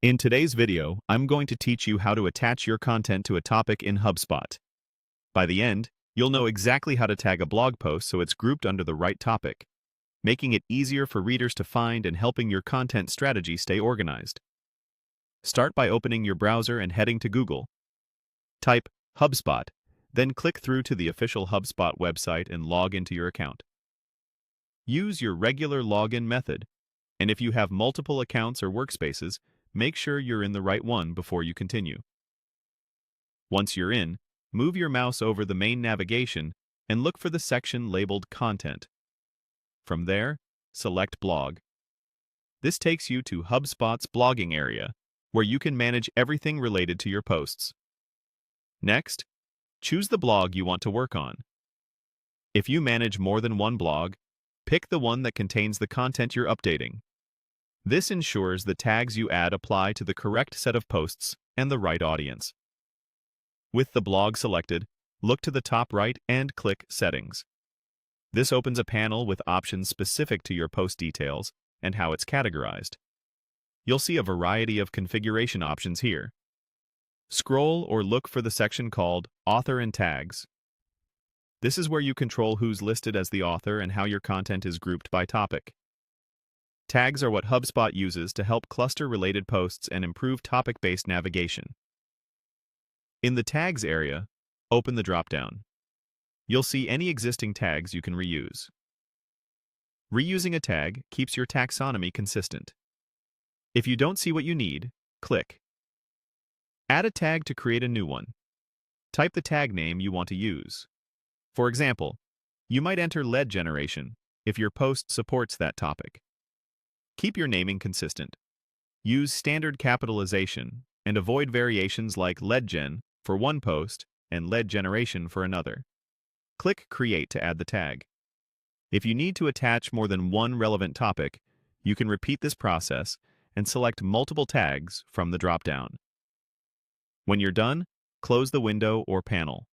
In today's video, I'm going to teach you how to attach your content to a topic in HubSpot. By the end, you'll know exactly how to tag a blog post so it's grouped under the right topic, making it easier for readers to find and helping your content strategy stay organized. Start by opening your browser and heading to Google. Type HubSpot, then click through to the official HubSpot website and log into your account. Use your regular login method, and if you have multiple accounts or workspaces, make sure you're in the right one before you continue. Once you're in, move your mouse over the main navigation and look for the section labeled Content. From there, select Blog. This takes you to HubSpot's blogging area, where you can manage everything related to your posts. Next, choose the blog you want to work on. If you manage more than one blog, pick the one that contains the content you're updating. This ensures the tags you add apply to the correct set of posts and the right audience. With the blog selected, look to the top right and click Settings. This opens a panel with options specific to your post details and how it's categorized. You'll see a variety of configuration options here. Scroll or look for the section called Author and Tags. This is where you control who's listed as the author and how your content is grouped by topic. Tags are what HubSpot uses to help cluster related posts and improve topic-based navigation. In the Tags area, open the drop-down. You'll see any existing tags you can reuse. Reusing a tag keeps your taxonomy consistent. If you don't see what you need, click. Add a tag to create a new one. Type the tag name you want to use. For example, you might enter lead generation if your post supports that topic. Keep your naming consistent. Use standard capitalization and avoid variations like lead gen for one post and lead generation for another. Click Create to add the tag. If you need to attach more than one relevant topic, you can repeat this process and select multiple tags from the drop-down. When you're done, close the window or panel.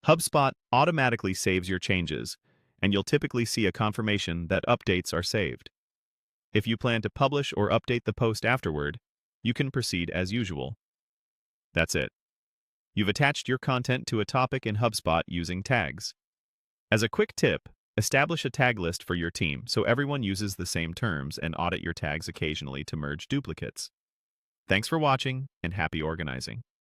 HubSpot automatically saves your changes, and you'll typically see a confirmation that updates are saved. If you plan to publish or update the post afterward, you can proceed as usual. That's it. You've attached your content to a topic in HubSpot using tags. As a quick tip, establish a tag list for your team so everyone uses the same terms and audit your tags occasionally to merge duplicates. Thanks for watching and happy organizing.